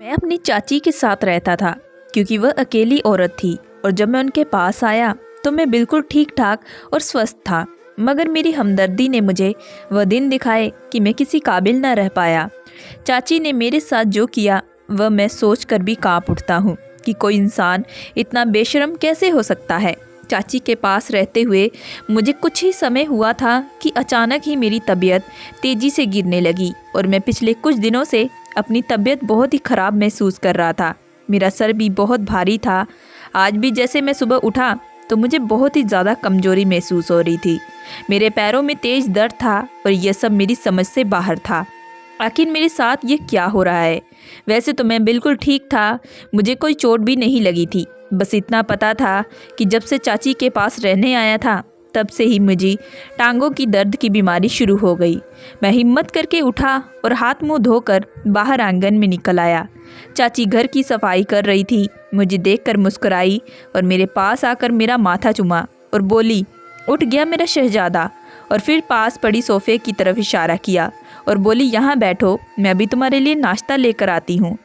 मैं अपनी चाची के साथ रहता था क्योंकि वह अकेली औरत थी और जब मैं उनके पास आया तो मैं बिल्कुल ठीक ठाक और स्वस्थ था। मगर मेरी हमदर्दी ने मुझे वह दिन दिखाए कि मैं किसी काबिल न रह पाया। चाची ने मेरे साथ जो किया वह मैं सोच कर भी काँप उठता हूँ कि कोई इंसान इतना बेशर्म कैसे हो सकता है। चाची के पास रहते हुए मुझे कुछ ही समय हुआ था कि अचानक ही मेरी तबीयत तेज़ी से गिरने लगी और मैं पिछले कुछ दिनों से अपनी तबीयत बहुत ही ख़राब महसूस कर रहा था। मेरा सर भी बहुत भारी था। आज भी जैसे मैं सुबह उठा तो मुझे बहुत ही ज़्यादा कमज़ोरी महसूस हो रही थी। मेरे पैरों में तेज़ दर्द था और यह सब मेरी समझ से बाहर था। आखिर मेरे साथ ये क्या हो रहा है? वैसे तो मैं बिल्कुल ठीक था, मुझे कोई चोट भी नहीं लगी थी। बस इतना पता था कि जब से चाची के पास रहने आया था तब से ही मुझे टांगों की दर्द की बीमारी शुरू हो गई। मैं हिम्मत करके उठा और हाथ मुंह धोकर बाहर आंगन में निकल आया। चाची घर की सफाई कर रही थी। मुझे देखकर मुस्कुराई और मेरे पास आकर मेरा माथा चूमा और बोली, उठ गया मेरा शहजादा। और फिर पास पड़ी सोफ़े की तरफ इशारा किया और बोली, यहाँ बैठो, मैं भी तुम्हारे लिए नाश्ता लेकर आती हूँ।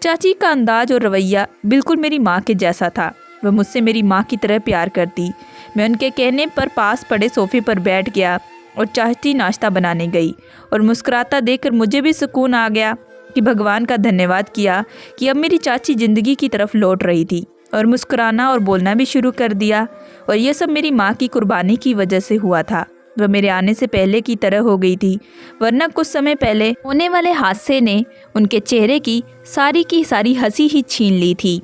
चाची का अंदाज और रवैया बिल्कुल मेरी माँ के जैसा था। वह मुझसे मेरी माँ की तरह प्यार करती। मैं उनके कहने पर पास पड़े सोफ़े पर बैठ गया और चाची नाश्ता बनाने गई और मुस्कुराता देखकर मुझे भी सुकून आ गया कि भगवान का धन्यवाद किया कि अब मेरी चाची ज़िंदगी की तरफ लौट रही थी और मुस्कुराना और बोलना भी शुरू कर दिया। और यह सब मेरी माँ की कुर्बानी की वजह से हुआ था। वह मेरे आने से पहले की तरह हो गई थी, वरना कुछ समय पहले होने वाले हादसे ने उनके चेहरे की सारी हंसी ही छीन ली थी।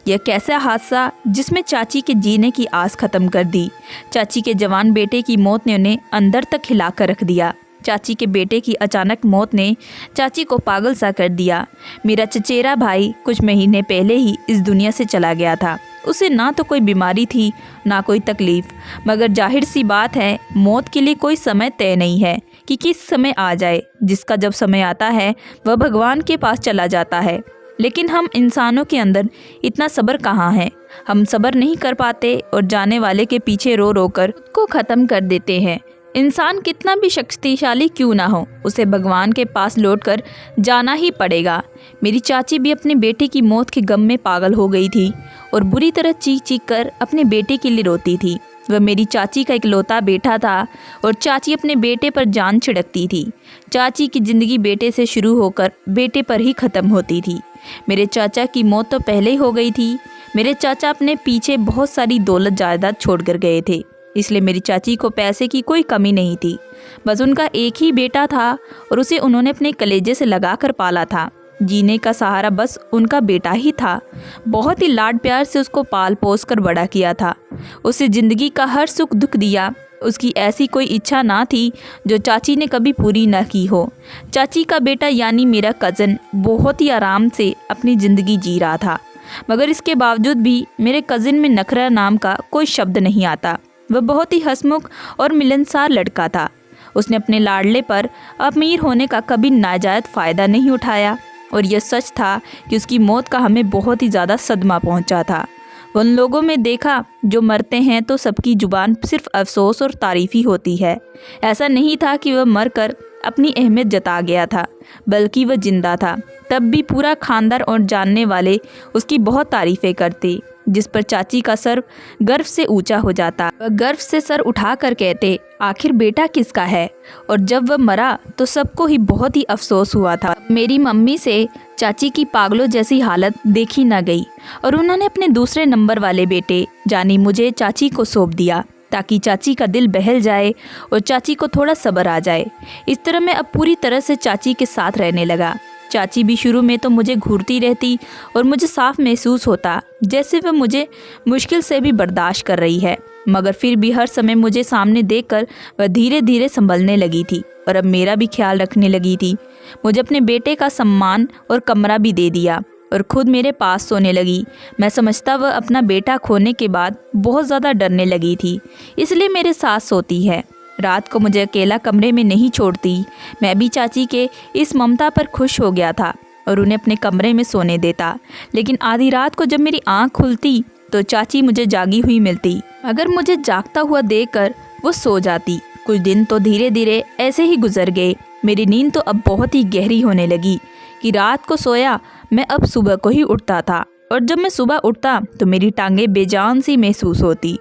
यह कैसा हादसा जिसमें चाची के जीने की आस खत्म कर दी। चाची के जवान बेटे की मौत ने उन्हें अंदर तक हिलाकर रख दिया। चाची के बेटे की अचानक मौत ने चाची को पागल सा कर दिया। मेरा चचेरा भाई कुछ महीने पहले ही इस दुनिया से चला गया था। उसे ना तो कोई बीमारी थी ना कोई तकलीफ, मगर जाहिर सी बात है मौत के लिए कोई समय तय नहीं है कि किस समय आ जाए। जिसका जब समय आता है वह भगवान के पास चला जाता है। लेकिन हम इंसानों के अंदर इतना सब्र कहाँ है? हम सब्र नहीं कर पाते और जाने वाले के पीछे रो रो कर को ख़त्म कर देते हैं। इंसान कितना भी शक्तिशाली क्यों ना हो, उसे भगवान के पास लौटकर जाना ही पड़ेगा। मेरी चाची भी अपने बेटे की मौत के गम में पागल हो गई थी और बुरी तरह चीख चीख कर अपने बेटे के लिए रोती थी। वह मेरी चाची का इकलौता बेटा था और चाची अपने बेटे पर जान छिड़कती थी। चाची की ज़िंदगी बेटे से शुरू होकर बेटे पर ही ख़त्म होती थी। मेरे चाचा की मौत तो पहले ही हो गई थी। मेरे चाचा अपने पीछे बहुत सारी दौलत जायदाद छोड़ कर गए थे, इसलिए मेरी चाची को पैसे की कोई कमी नहीं थी। बस उनका एक ही बेटा था और उसे उन्होंने अपने कलेजे से लगा कर पाला था। जीने का सहारा बस उनका बेटा ही था। बहुत ही लाड प्यार से उसको पाल पोस कर बड़ा किया था। उसे ज़िंदगी का हर सुख दुख दिया। उसकी ऐसी कोई इच्छा ना थी जो चाची ने कभी पूरी ना की हो। चाची का बेटा यानी मेरा कज़न बहुत ही आराम से अपनी ज़िंदगी जी रहा था, मगर इसके बावजूद भी मेरे कज़न में नखरा नाम का कोई शब्द नहीं आता। वह बहुत ही हंसमुख और मिलनसार लड़का था। उसने अपने लाडले पर अमीर होने का कभी नाजायज़ फ़ायदा नहीं उठाया और यह सच था कि उसकी मौत का हमें बहुत ही ज़्यादा सदमा पहुंचा था। उन लोगों में देखा जो मरते हैं तो सबकी ज़ुबान सिर्फ अफसोस और तारीफ़ ही होती है। ऐसा नहीं था कि वह मरकर अपनी अहमियत जता गया था, बल्कि वह जिंदा था। तब भी पूरा खानदान और जानने वाले उसकी बहुत तारीफ़ें करते, जिस पर चाची का सर गर्व से ऊंचा हो जाता। वह गर्व से सर उठाकर कहते, आखिर बेटा किसका है? और जब वह मरा तो सबको ही बहुत ही अफसोस हुआ था। मेरी मम्मी से चाची की पागलों जैसी हालत देखी न गई और उन्होंने अपने दूसरे नंबर वाले बेटे यानी मुझे चाची को सौंप दिया ताकि चाची का दिल बहल जाए और चाची को थोड़ा सब्र आ जाए। इस तरह मैं अब पूरी तरह से चाची के साथ रहने लगा। चाची भी शुरू में तो मुझे घूरती रहती और मुझे साफ महसूस होता जैसे वह मुझे मुश्किल से भी बर्दाश्त कर रही है, मगर फिर भी हर समय मुझे सामने देखकर वह धीरे धीरे संभलने लगी थी और अब मेरा भी ख्याल रखने लगी थी। मुझे अपने बेटे का सम्मान और कमरा भी दे दिया और खुद मेरे पास सोने लगी। मैं समझता वह अपना बेटा खोने के बाद बहुत ज़्यादा डरने लगी थी, इसलिए मेरे साथ सोती है। रात को मुझे अकेला कमरे में नहीं छोड़ती। मैं भी चाची के इस ममता पर खुश हो गया था और उन्हें अपने कमरे में सोने देता। लेकिन आधी रात को जब मेरी आँख खुलती तो चाची मुझे जागी हुई मिलती, मगर मुझे जागता हुआ देखकर वो सो जाती। कुछ दिन तो धीरे धीरे ऐसे ही गुजर गए। मेरी नींद तो अब बहुत ही गहरी होने लगी कि रात को सोया मैं अब सुबह को ही उठता था और जब मैं सुबह उठता तो मेरी टांगें बेजान सी महसूस होती।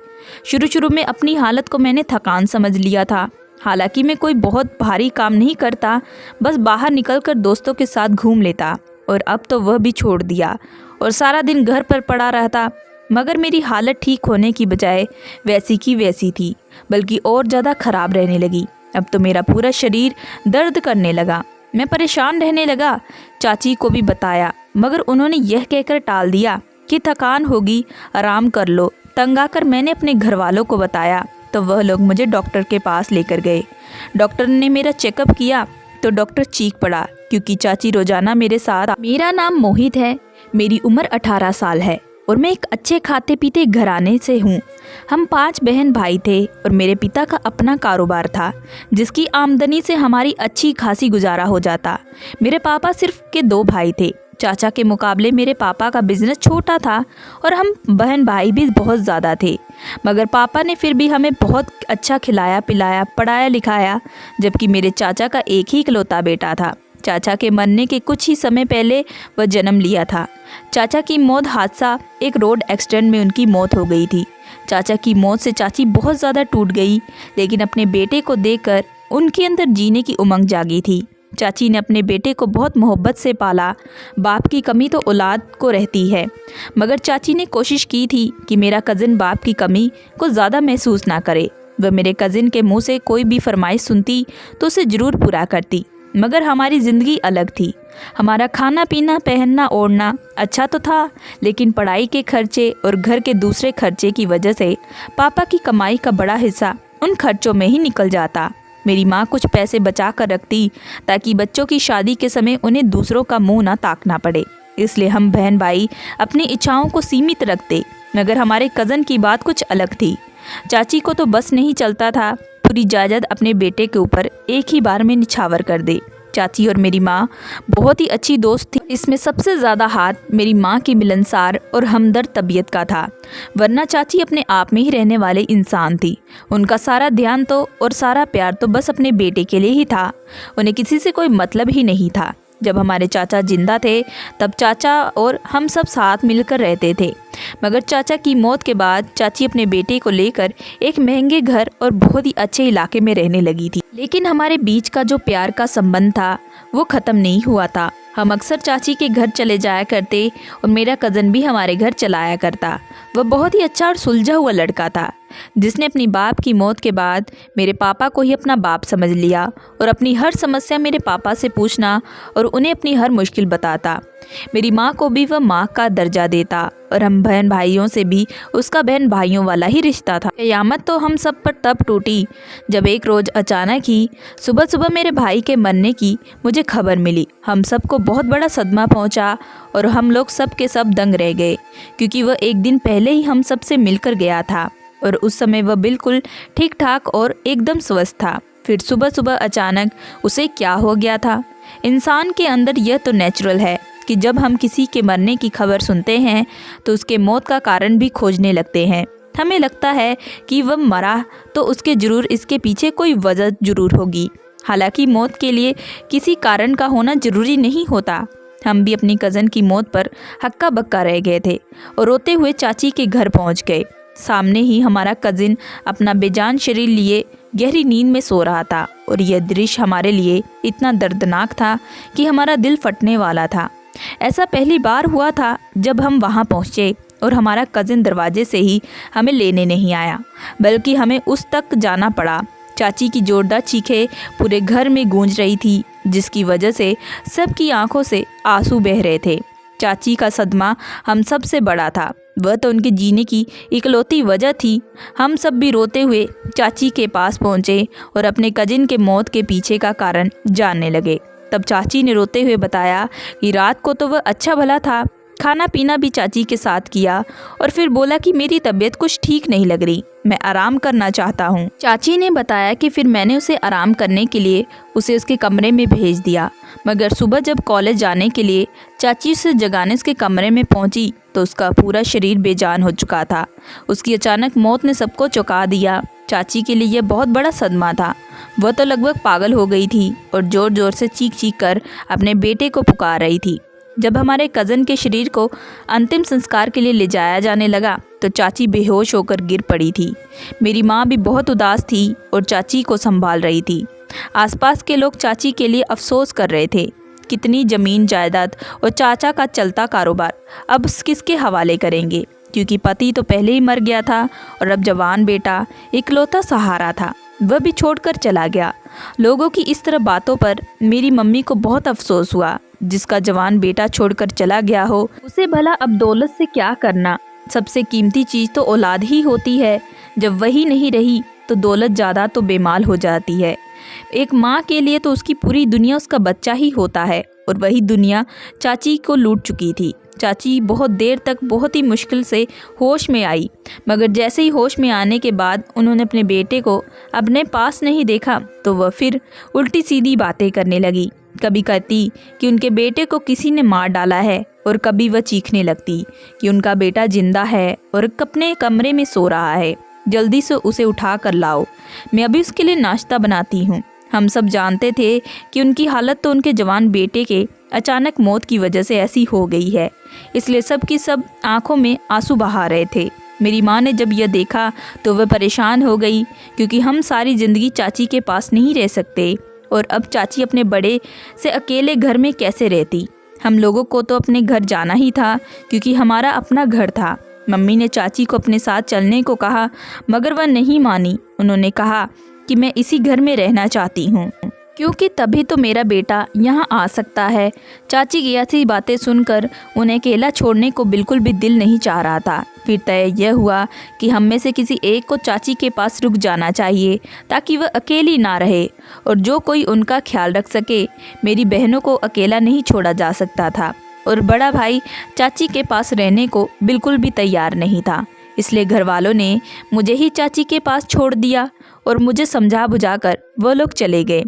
शुरू शुरू में अपनी हालत को मैंने थकान समझ लिया था। हालांकि मैं कोई बहुत भारी काम नहीं करता, बस बाहर निकलकर दोस्तों के साथ घूम लेता, और अब तो वह भी छोड़ दिया और सारा दिन घर पर पड़ा रहता। मगर मेरी हालत ठीक होने की बजाय वैसी की वैसी थी, बल्कि और ज़्यादा खराब रहने लगी। अब तो मेरा पूरा शरीर दर्द करने लगा। मैं परेशान रहने लगा। चाची को भी बताया, मगर उन्होंने यह कहकर टाल दिया कि थकान होगी, आराम कर लो। तंग आकर मैंने अपने घर वालों को बताया तो वह लोग मुझे डॉक्टर के पास लेकर गए। डॉक्टर ने मेरा चेकअप किया तो डॉक्टर चीख पड़ा, क्योंकि चाची रोजाना मेरे साथ। मेरा नाम मोहित है, मेरी उम्र 18 साल है और मैं एक अच्छे खाते पीते घराने से हूँ। हम 5 बहन भाई थे और मेरे पिता का अपना कारोबार था, जिसकी आमदनी से हमारी अच्छी खासी गुजारा हो जाता। मेरे पापा सिर्फ के 2 भाई थे। चाचा के मुकाबले मेरे पापा का बिजनेस छोटा था और हम बहन भाई भी बहुत ज़्यादा थे, मगर पापा ने फिर भी हमें बहुत अच्छा खिलाया पिलाया, पढ़ाया लिखाया, जबकि मेरे चाचा का एक ही इकलौता बेटा था। चाचा के मरने के कुछ ही समय पहले वह जन्म लिया था। चाचा की मौत हादसा, एक रोड एक्सीडेंट में उनकी मौत हो गई थी। चाचा की मौत से चाची बहुत ज़्यादा टूट गई, लेकिन अपने बेटे को देखकर उनके अंदर जीने की उमंग जागी थी। चाची ने अपने बेटे को बहुत मोहब्बत से पाला। बाप की कमी तो औलाद को रहती है, मगर चाची ने कोशिश की थी कि मेरा कज़िन बाप की कमी को ज़्यादा महसूस ना करे। वह मेरे कज़िन के मुंह से कोई भी फरमाइश सुनती तो उसे ज़रूर पूरा करती। मगर हमारी ज़िंदगी अलग थी। हमारा खाना पीना पहनना ओढ़ना अच्छा तो था, लेकिन पढ़ाई के खर्चे और घर के दूसरे खर्चे की वजह से पापा की कमाई का बड़ा हिस्सा उन खर्चों में ही निकल जाता। मेरी माँ कुछ पैसे बचा कर रखती ताकि बच्चों की शादी के समय उन्हें दूसरों का मुंह ना ताकना पड़े। इसलिए हम बहन भाई अपनी इच्छाओं को सीमित रखते, मगर हमारे कज़न की बात कुछ अलग थी। चाची को तो बस नहीं चलता था पूरी जायदाद अपने बेटे के ऊपर एक ही बार में निछावर कर दे। चाची और मेरी माँ बहुत ही अच्छी दोस्त थी। इसमें सबसे ज़्यादा हाथ मेरी माँ की मिलनसार और हमदर्द तबीयत का था, वरना चाची अपने आप में ही रहने वाले इंसान थी। उनका सारा ध्यान तो और सारा प्यार तो बस अपने बेटे के लिए ही था। उन्हें किसी से कोई मतलब ही नहीं था। जब हमारे चाचा जिंदा थे तब चाचा और हम सब साथ मिलकर रहते थे, मगर चाचा की मौत के बाद चाची अपने बेटे को लेकर एक महंगे घर और बहुत ही अच्छे इलाके में रहने लगी थी। लेकिन हमारे बीच का जो प्यार का संबंध था वो ख़त्म नहीं हुआ था। हम अक्सर चाची के घर चले जाया करते और मेरा कज़न भी हमारे घर चलाया करता। वह बहुत ही अच्छा और सुलझा हुआ लड़का था, जिसने अपनी बाप की मौत के बाद मेरे पापा को ही अपना बाप समझ लिया और अपनी हर समस्या मेरे पापा से पूछना और उन्हें अपनी हर मुश्किल बताता। मेरी माँ को भी वह माँ का दर्जा देता और हम बहन भाइयों से भी उसका बहन भाइयों वाला ही रिश्ता था। क़यामत तो हम सब पर तब टूटी जब एक रोज़ अचानक ही सुबह सुबह मेरे भाई के मरने की मुझे खबर मिली। हम सबको बहुत बड़ा सदमा पहुंचा और हम लोग सब के सब दंग रह गए, क्योंकि वह एक दिन पहले ही हम सब से मिलकर गया था और उस समय वह बिल्कुल ठीक ठाक और एकदम स्वस्थ था। फिर सुबह सुबह अचानक उसे क्या हो गया था। इंसान के अंदर यह तो नेचुरल है कि जब हम किसी के मरने की खबर सुनते हैं तो उसके मौत का कारण भी खोजने लगते हैं। हमें लगता है कि वह मरा तो उसके ज़रूर इसके पीछे कोई वजह ज़रूर होगी। हालांकि मौत के लिए किसी कारण का होना ज़रूरी नहीं होता। हम भी अपनी कज़न की मौत पर हक्का बक्का रह गए थे और रोते हुए चाची के घर पहुंच गए। सामने ही हमारा कज़िन अपना बेजान शरीर लिए गहरी नींद में सो रहा था और यह दृश्य हमारे लिए इतना दर्दनाक था कि हमारा दिल फटने वाला था। ऐसा पहली बार हुआ था जब हम वहां पहुंचे और हमारा कज़िन दरवाजे से ही हमें लेने नहीं आया, बल्कि हमें उस तक जाना पड़ा। चाची की जोरदार चीखें पूरे घर में गूंज रही थी, जिसकी वजह से सबकी आंखों से आंसू बह रहे थे। चाची का सदमा हम सब से बड़ा था, वह तो उनके जीने की इकलौती वजह थी। हम सब भी रोते हुए चाची के पास पहुंचे और अपने कजिन के मौत के पीछे का कारण जानने लगे। तब चाची ने रोते हुए बताया कि रात को तो वह अच्छा भला था, खाना पीना भी चाची के साथ किया और फिर बोला कि मेरी तबीयत कुछ ठीक नहीं लग रही, मैं आराम करना चाहता हूँ। चाची ने बताया कि फिर मैंने उसे आराम करने के लिए उसे उसके कमरे में भेज दिया, मगर सुबह जब कॉलेज जाने के लिए चाची उसे जगाने उसके कमरे में पहुंची तो उसका पूरा शरीर बेजान हो चुका था। उसकी अचानक मौत ने सबको चौंका दिया। चाची के लिए यह बहुत बड़ा सदमा था। वह तो लगभग पागल हो गई थी और ज़ोर ज़ोर से चीख चीख कर अपने बेटे को पुकार रही थी। जब हमारे कज़न के शरीर को अंतिम संस्कार के लिए ले जाया जाने लगा तो चाची बेहोश होकर गिर पड़ी थी। मेरी माँ भी बहुत उदास थी और चाची को संभाल रही थी। आसपास के लोग चाची के लिए अफसोस कर रहे थे। कितनी ज़मीन जायदाद और चाचा का चलता कारोबार अब किसके हवाले करेंगे, क्योंकि पति तो पहले ही मर गया था और अब जवान बेटा इकलौता सहारा था, वह भी छोड़कर चला गया। लोगों की इस तरह बातों पर मेरी मम्मी को बहुत अफसोस हुआ। जिसका जवान बेटा छोड़कर चला गया हो उसे भला अब दौलत से क्या करना। सबसे कीमती चीज़ तो औलाद ही होती है। जब वही नहीं रही तो दौलत ज़्यादा तो बेमाल हो जाती है। एक माँ के लिए तो उसकी पूरी दुनिया उसका बच्चा ही होता है, और वही दुनिया चाची को लूट चुकी थी। चाची बहुत देर तक बहुत ही मुश्किल से होश में आई, मगर जैसे ही होश में आने के बाद उन्होंने अपने बेटे को अपने पास नहीं देखा तो वह फिर उल्टी सीधी बातें करने लगी। कभी कहती कि उनके बेटे को किसी ने मार डाला है, और कभी वह चीखने लगती कि उनका बेटा जिंदा है और अपने कमरे में सो रहा है, जल्दी से उसे उठा कर लाओ, मैं अभी उसके लिए नाश्ता बनाती हूँ। हम सब जानते थे कि उनकी हालत तो उनके जवान बेटे के अचानक मौत की वजह से ऐसी हो गई है, इसलिए सब की सब आंखों में आंसू बहा रहे थे। मेरी माँ ने जब यह देखा तो वह परेशान हो गई, क्योंकि हम सारी ज़िंदगी चाची के पास नहीं रह सकते, और अब चाची अपने बड़े से अकेले घर में कैसे रहती। हम लोगों को तो अपने घर जाना ही था, क्योंकि हमारा अपना घर था। मम्मी ने चाची को अपने साथ चलने को कहा, मगर वह नहीं मानी। उन्होंने कहा कि मैं इसी घर में रहना चाहती हूँ, क्योंकि तभी तो मेरा बेटा यहाँ आ सकता है। चाची की ऐसी बातें सुनकर उन्हें अकेला छोड़ने को बिल्कुल भी दिल नहीं चाह रहा था। फिर तय यह हुआ कि हम में से किसी एक को चाची के पास रुक जाना चाहिए, ताकि वह अकेली ना रहे और जो कोई उनका ख्याल रख सके। मेरी बहनों को अकेला नहीं छोड़ा जा सकता था, और बड़ा भाई चाची के पास रहने को बिल्कुल भी तैयार नहीं था। इसलिए घर वालों ने मुझे ही चाची के पास छोड़ दिया, और मुझे समझा बुझाकर वो लोग चले गए।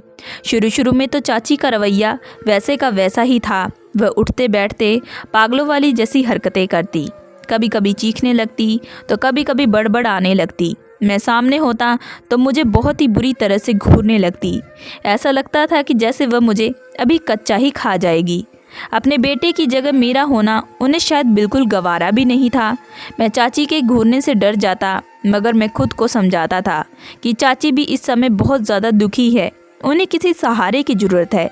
शुरू में तो चाची का रवैया वैसे का वैसा ही था। वह उठते बैठते पागलों वाली जैसी हरकतें करती, कभी कभी चीखने लगती तो कभी कभी बड़बड़ आने लगती। मैं सामने होता तो मुझे बहुत ही बुरी तरह से घूरने लगती। ऐसा लगता था कि जैसे वह मुझे अभी कच्चा ही खा जाएगी। अपने बेटे की जगह मेरा होना उन्हें शायद बिल्कुल गवारा भी नहीं था। मैं चाची के घूरने से डर जाता, मगर मैं खुद को समझाता था कि चाची भी इस समय बहुत ज़्यादा दुखी है, उन्हें किसी सहारे की ज़रूरत है।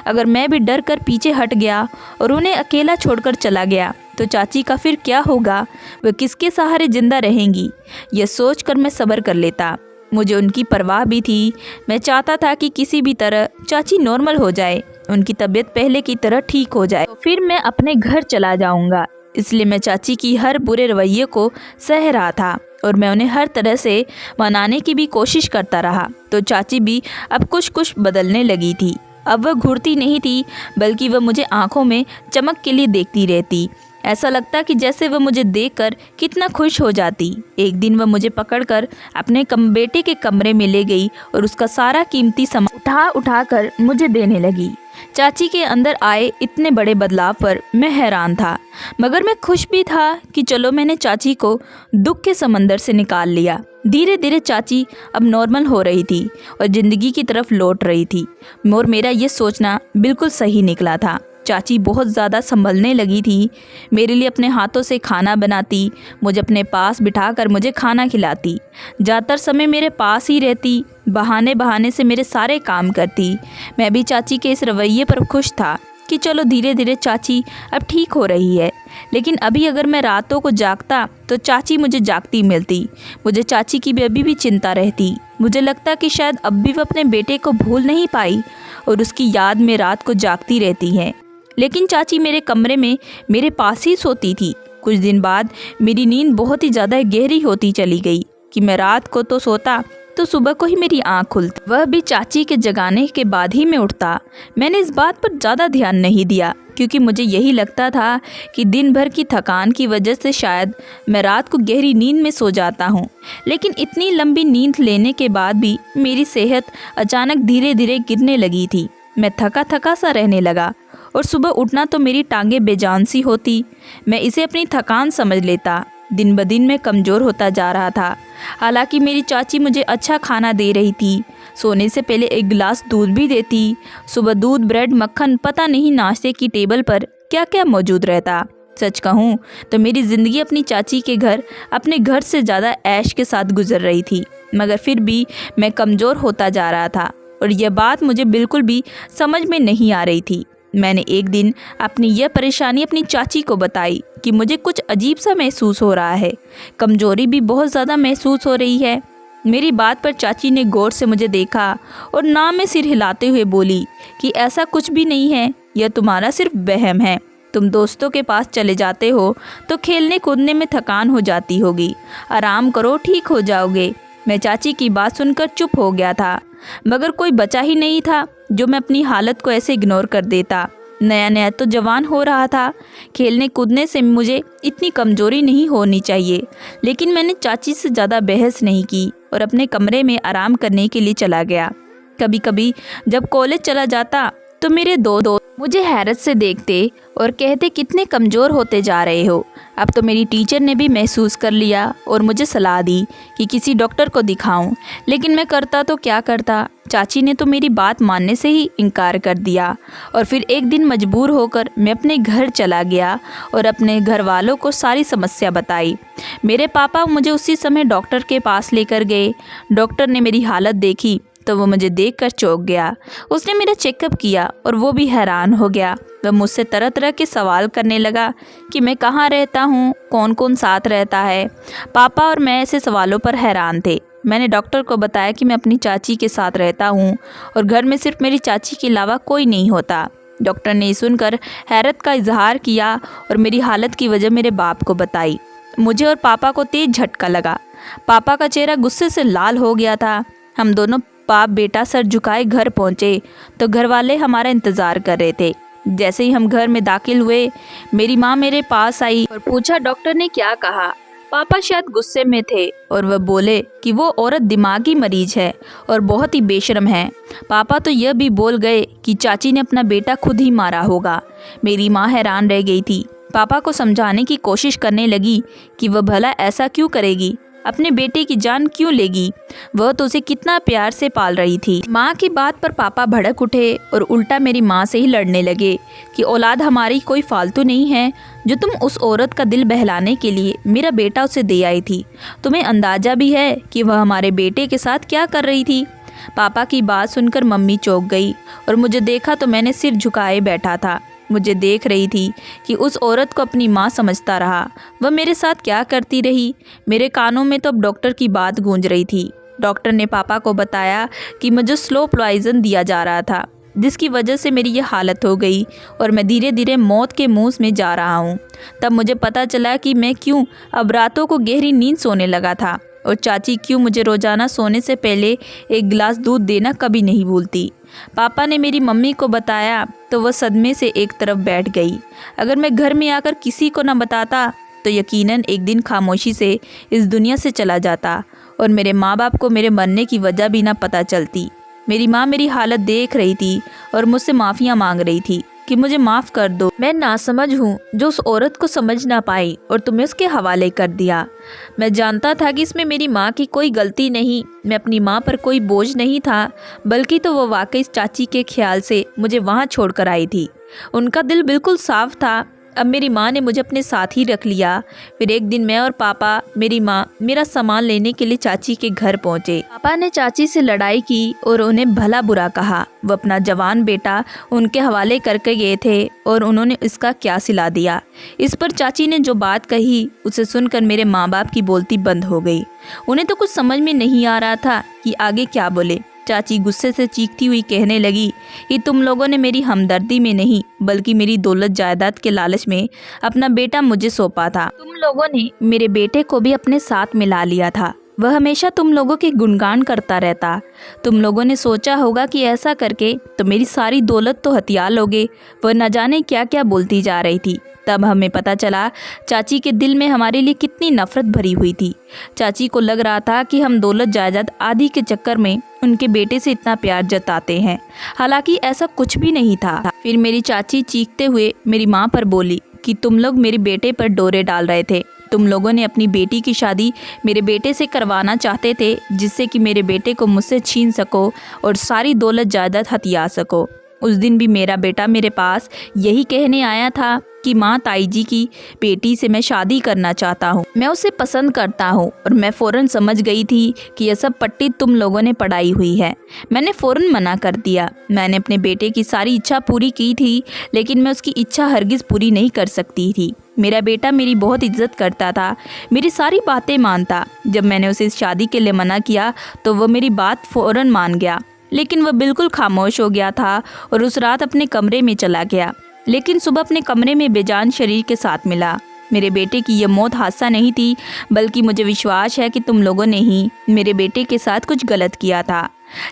अगर मैं भी डर कर पीछे हट गया और उन्हें अकेला छोड़कर चला गया तो चाची का फिर क्या होगा, वह किसके सहारे जिंदा रहेंगी। यह सोच कर मैं सब्र कर लेता। मुझे उनकी परवाह भी थी। मैं चाहता था कि किसी भी तरह चाची नॉर्मल हो जाए, उनकी तबीयत पहले की तरह ठीक हो जाए, तो फिर मैं अपने घर चला जाऊंगा। इसलिए मैं चाची की हर बुरे रवैये को सह रहा था, और मैं उन्हें हर तरह से मनाने की भी कोशिश करता रहा। तो चाची भी अब कुछ कुछ बदलने लगी थी। अब वह घूरती नहीं थी, बल्कि वह मुझे आंखों में चमक के लिए देखती रहती। ऐसा लगता कि जैसे वह मुझे देखकर कितना खुश हो जाती। एक दिन वह मुझे पकड़कर अपने बेटे के कमरे में ले गई और उसका सारा कीमती सामान उठा कर मुझे देने लगी। चाची के अंदर आए इतने बड़े बदलाव पर मैं हैरान था, मगर मैं खुश भी था कि चलो मैंने चाची को दुख के समंदर से निकाल लिया। धीरे धीरे चाची अब नॉर्मल हो रही थी और ज़िंदगी की तरफ लौट रही थी, और मेरा ये सोचना बिल्कुल सही निकला था। चाची बहुत ज़्यादा संभलने लगी थी। मेरे लिए अपने हाथों से खाना बनाती, मुझे अपने पास बिठाकर मुझे खाना खिलाती, ज़्यादातर समय मेरे पास ही रहती, बहाने बहाने से मेरे सारे काम करती। मैं भी चाची के इस रवैये पर खुश था कि चलो धीरे धीरे चाची अब ठीक हो रही है। लेकिन अभी अगर मैं रातों को जागता तो चाची मुझे जागती मिलती। मुझे चाची की भी अभी भी चिंता रहती। मुझे लगता कि शायद अब भी वह अपने बेटे को भूल नहीं पाई और उसकी याद में रात को जागती रहती है। लेकिन चाची मेरे कमरे में मेरे पास ही सोती थी। कुछ दिन बाद मेरी नींद बहुत ही ज़्यादा गहरी होती चली गई कि मैं रात को तो सोता तो सुबह को ही मेरी आँख खुलती, वह भी चाची के जगाने के बाद ही मैं उठता। मैंने इस बात पर ज़्यादा ध्यान नहीं दिया, क्योंकि मुझे यही लगता था कि दिन भर की थकान की वजह से शायद मैं रात को गहरी नींद में सो जाता हूँ। लेकिन इतनी लंबी नींद लेने के बाद भी मेरी सेहत अचानक धीरे धीरे गिरने लगी थी। मैं थका थका सा रहने लगा और सुबह उठना तो मेरी टांगें बेजान सी होती। मैं इसे अपनी थकान समझ लेता। दिन ब दिन मैं कमज़ोर होता जा रहा था। हालांकि मेरी चाची मुझे अच्छा खाना दे रही थी। सोने से पहले एक गिलास दूध भी देती। सुबह दूध, ब्रेड, मक्खन, पता नहीं नाश्ते की टेबल पर क्या क्या मौजूद रहता। सच कहूँ तो मेरी ज़िंदगी अपनी चाची के घर अपने घर से ज़्यादा ऐश के साथ गुजर रही थी, मगर फिर भी मैं कमज़ोर होता जा रहा था और यह बात मुझे बिल्कुल भी समझ में नहीं आ रही थी। मैंने एक दिन अपनी यह परेशानी अपनी चाची को बताई कि मुझे कुछ अजीब सा महसूस हो रहा है, कमज़ोरी भी बहुत ज़्यादा महसूस हो रही है। मेरी बात पर चाची ने गौर से मुझे देखा और ना में सिर हिलाते हुए बोली कि ऐसा कुछ भी नहीं है, यह तुम्हारा सिर्फ वहम है। तुम दोस्तों के पास चले जाते हो तो खेलने कूदने में थकान हो जाती होगी, आराम करो ठीक हो जाओगे। मैं चाची की बात सुनकर चुप हो गया था, मगर कोई बचा ही नहीं था जो मैं अपनी हालत को ऐसे इग्नोर कर देता। नया नया तो जवान हो रहा था, खेलने कूदने से मुझे इतनी कमज़ोरी नहीं होनी चाहिए। लेकिन मैंने चाची से ज़्यादा बहस नहीं की और अपने कमरे में आराम करने के लिए चला गया। कभी कभी जब कॉलेज चला जाता तो मेरे दो दोस्त मुझे हैरत से देखते और कहते कितने कमज़ोर होते जा रहे हो। अब तो मेरी टीचर ने भी महसूस कर लिया और मुझे सलाह दी कि किसी डॉक्टर को दिखाऊं, लेकिन मैं करता तो क्या करता। चाची ने तो मेरी बात मानने से ही इनकार कर दिया और फिर एक दिन मजबूर होकर मैं अपने घर चला गया और अपने घर वालों को सारी समस्या बताई। मेरे पापा मुझे उसी समय डॉक्टर के पास लेकर गए। डॉक्टर ने मेरी हालत देखी तो वो मुझे देखकर चौंक गया। उसने मेरा चेकअप किया और वो भी हैरान हो गया। वह मुझसे तरह तरह के सवाल करने लगा कि मैं कहाँ रहता हूँ, कौन कौन साथ रहता है। पापा और मैं ऐसे सवालों पर हैरान थे। मैंने डॉक्टर को बताया कि मैं अपनी चाची के साथ रहता हूँ और घर में सिर्फ मेरी चाची के अलावा कोई नहीं होता। डॉक्टर ने सुनकर हैरत का इजहार किया और मेरी हालत की वजह मेरे बाप को बताई। मुझे और पापा को तेज झटका लगा। पापा का चेहरा गुस्से से लाल हो गया था। हम दोनों बाप बेटा सर झुकाए घर पहुंचे तो घर वाले हमारा इंतज़ार कर रहे थे। जैसे ही हम घर में दाखिल हुए, मेरी माँ मेरे पास आई और पूछा डॉक्टर ने क्या कहा। पापा शायद गुस्से में थे और वह बोले कि वो औरत दिमागी मरीज है और बहुत ही बेशर्म है। पापा तो यह भी बोल गए कि चाची ने अपना बेटा खुद ही मारा होगा। मेरी माँ हैरान रह गई थी। पापा को समझाने की कोशिश करने लगी कि वह भला ऐसा क्यों करेगी, अपने बेटे की जान क्यों लेगी, वह तो उसे कितना प्यार से पाल रही थी। माँ की बात पर पापा भड़क उठे और उल्टा मेरी माँ से ही लड़ने लगे कि औलाद हमारी कोई फालतू नहीं है जो तुम उस औरत का दिल बहलाने के लिए मेरा बेटा उसे दे आई थी। तुम्हें अंदाजा भी है कि वह हमारे बेटे के साथ क्या कर रही थी। पापा की बात सुनकर मम्मी चौंक गई और मुझे देखा तो मैंने सिर झुकाए बैठा था। मुझे देख रही थी कि उस औरत को अपनी माँ समझता रहा। वह मेरे साथ क्या करती रही। मेरे कानों में तो अब डॉक्टर की बात गूंज रही थी। डॉक्टर ने पापा को बताया कि मुझे स्लो पॉइजन दिया जा रहा था, जिसकी वजह से मेरी ये हालत हो गई और मैं धीरे धीरे मौत के मुंह में जा रहा हूँ। तब मुझे पता चला कि मैं क्यों अब रातों को गहरी नींद सोने लगा था और चाची क्यों मुझे रोज़ाना सोने से पहले एक गिलास दूध देना कभी नहीं भूलती। पापा ने मेरी मम्मी को बताया तो वह सदमे से एक तरफ बैठ गई। अगर मैं घर में आकर किसी को न बताता तो यकीनन एक दिन खामोशी से इस दुनिया से चला जाता और मेरे माँ बाप को मेरे मरने की वजह भी ना पता चलती। मेरी माँ मेरी हालत देख रही थी और मुझसे माफ़ियाँ मांग रही थी कि मुझे माफ़ कर दो, मैं नासमझ हूँ जो उस औरत को समझ ना पाई और तुम्हें उसके हवाले कर दिया। मैं जानता था कि इसमें मेरी माँ की कोई गलती नहीं, मैं अपनी माँ पर कोई बोझ नहीं था, बल्कि तो वो वाकई इस चाची के ख्याल से मुझे वहाँ छोड़कर आई थी। उनका दिल बिल्कुल साफ था। अब मेरी माँ ने मुझे अपने साथ ही रख लिया। फिर एक दिन मैं और पापा, मेरी माँ मेरा सामान लेने के लिए चाची के घर पहुँचे। पापा ने चाची से लड़ाई की और उन्हें भला बुरा कहा। वो अपना जवान बेटा उनके हवाले करके गए थे और उन्होंने इसका क्या सिला दिया। इस पर चाची ने जो बात कही उसे सुनकर मेरे माँ बाप की बोलती बंद हो गई। उन्हें तो कुछ समझ में नहीं आ रहा था कि आगे क्या बोले। चाची गुस्से से चीखती हुई कहने लगी कि तुम लोगों ने मेरी हमदर्दी में नहीं बल्कि मेरी दौलत जायदाद के लालच में अपना बेटा मुझे सौंपा था। तुम लोगों ने मेरे बेटे को भी अपने साथ मिला लिया था। वह हमेशा तुम लोगों के गुणगान करता रहता। तुम लोगों ने सोचा होगा कि ऐसा करके तो मेरी सारी दौलत तो हथिया लोगे। वह न जाने क्या क्या बोलती जा रही थी। तब हमें पता चला चाची के दिल में हमारे लिए कितनी नफरत भरी हुई थी। चाची को लग रहा था कि हम दौलत जायदाद आदि के चक्कर में उनके बेटे से इतना प्यार जताते हैं, हालांकि ऐसा कुछ भी नहीं था। फिर मेरी चाची चीखते हुए मेरी माँ पर बोली कि तुम लोग मेरे बेटे पर डोरे डाल रहे थे। तुम लोगों ने अपनी बेटी की शादी मेरे बेटे से करवाना चाहते थे, जिससे कि मेरे बेटे को मुझसे छीन सको और सारी दौलत जायदाद हथिया सको। उस दिन भी मेरा बेटा मेरे पास यही कहने आया था कि माँ, ताई जी की बेटी से मैं शादी करना चाहता हूँ, मैं उसे पसंद करता हूँ। और मैं फ़ौरन समझ गई थी कि यह सब पट्टी तुम लोगों ने पढ़ाई हुई है। मैंने फ़ौरन मना कर दिया। मैंने अपने बेटे की सारी इच्छा पूरी की थी, लेकिन मैं उसकी इच्छा हरगिज़ पूरी नहीं कर सकती थी। मेरा बेटा मेरी बहुत इज्जत करता था, मेरी सारी बातें मानता। जब मैंने उसे इस शादी के लिए मना किया तो वह मेरी बात फ़ौरन मान गया, लेकिन वह बिल्कुल खामोश हो गया था और उस रात अपने कमरे में चला गया। लेकिन सुबह अपने कमरे में बेजान शरीर के साथ मिला। मेरे बेटे की यह मौत हादसा नहीं थी, बल्कि मुझे विश्वास है कि तुम लोगों ने ही मेरे बेटे के साथ कुछ गलत किया था।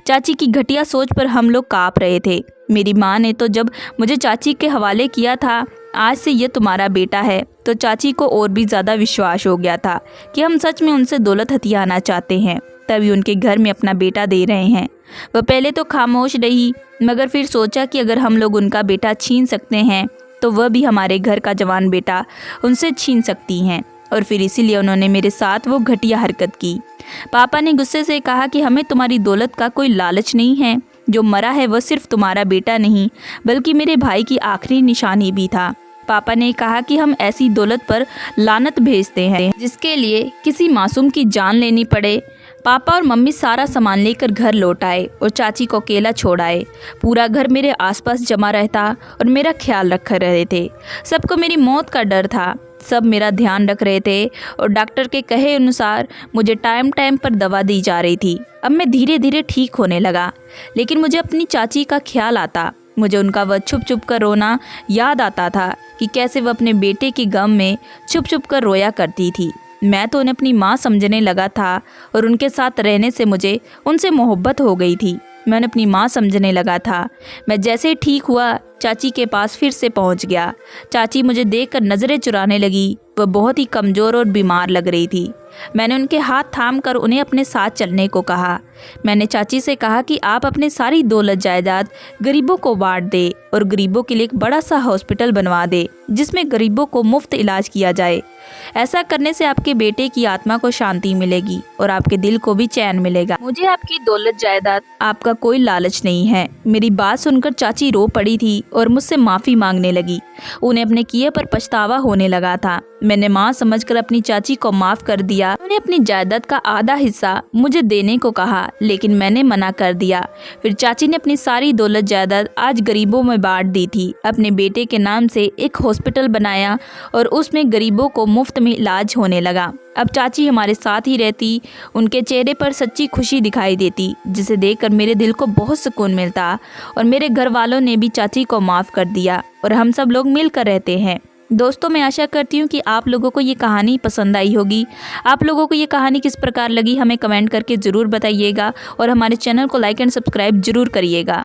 चाची की घटिया सोच पर हम लोग काँप रहे थे। मेरी माँ ने तो जब मुझे चाची के हवाले किया था, आज से ये तुम्हारा बेटा है, तो चाची को और भी ज़्यादा विश्वास हो गया था कि हम सच में उनसे दौलत हथियाना चाहते हैं, तभी उनके घर में अपना बेटा दे रहे हैं। वह पहले तो खामोश रही, मगर फिर सोचा कि अगर हम लोग उनका बेटा छीन सकते हैं तो वह भी हमारे घर का जवान बेटा उनसे छीन सकती हैं, और फिर इसीलिए उन्होंने मेरे साथ वो घटिया हरकत की। पापा ने गुस्से से कहा कि हमें तुम्हारी दौलत का कोई लालच नहीं है, जो मरा है वह सिर्फ तुम्हारा बेटा नहीं बल्कि मेरे भाई की आखिरी निशानी भी था। पापा ने कहा कि हम ऐसी दौलत पर लानत भेजते हैं जिसके लिए किसी मासूम की जान लेनी पड़े। पापा और मम्मी सारा सामान लेकर घर लौट आए और चाची को अकेला छोड़ आए। पूरा घर मेरे आसपास जमा रहता और मेरा ख्याल रख रहे थे। सबको मेरी मौत का डर था, सब मेरा ध्यान रख रहे थे और डॉक्टर के कहे अनुसार मुझे टाइम टाइम पर दवा दी जा रही थी। अब मैं धीरे धीरे ठीक होने लगा, लेकिन मुझे अपनी चाची का ख्याल आता। मुझे उनका वह छुप छुप कर रोना याद आता था कि कैसे वह अपने बेटे के गम में छुप छुप कर रोया करती थी। मैं तो उन्हें अपनी माँ समझने लगा था और उनके साथ रहने से मुझे उनसे मोहब्बत हो गई थी। मैं उन्हें अपनी माँ समझने लगा था। मैं जैसे ठीक हुआ चाची के पास फिर से पहुँच गया। चाची मुझे देखकर नज़रें चुराने लगी। वह बहुत ही कमज़ोर और बीमार लग रही थी। मैंने उनके हाथ थाम कर उन्हें अपने साथ चलने को कहा। मैंने चाची से कहा कि आप अपने सारी दौलत जायदाद गरीबों को बांट दे और गरीबों के लिए एक बड़ा सा हॉस्पिटल बनवा दे जिसमें गरीबों को मुफ्त इलाज किया जाए। ऐसा करने से आपके बेटे की आत्मा को शांति मिलेगी और आपके दिल को भी चैन मिलेगा। मुझे आपकी दौलत जायदाद आपका कोई लालच नहीं है। मेरी बात सुनकर चाची रो पड़ी थी और मुझसे माफ़ी मांगने लगी। उन्हें अपने किए पर पछतावा होने लगा था। मैंने माँ समझकर अपनी चाची को माफ़ कर दिया। उन्हें अपनी जायदाद का आधा हिस्सा मुझे देने को कहा, लेकिन मैंने मना कर दिया। फिर चाची ने अपनी सारी दौलत जायदाद आज गरीबों में बांट दी थी। अपने बेटे के नाम से एक हॉस्पिटल बनाया और उसमें गरीबों को मुफ्त में इलाज होने लगा। अब चाची हमारे साथ ही रहती। उनके चेहरे पर सच्ची खुशी दिखाई देती, जिसे देखकर मेरे दिल को बहुत सुकून मिलता। और मेरे घर वालों ने भी चाची को माफ़ कर दिया और हम सब लोग मिलकर रहते हैं। दोस्तों, मैं आशा करती हूँ कि आप लोगों को ये कहानी पसंद आई होगी। आप लोगों को ये कहानी किस प्रकार लगी हमें कमेंट करके ज़रूर बताइएगा और हमारे चैनल को लाइक एंड सब्सक्राइब ज़रूर करिएगा।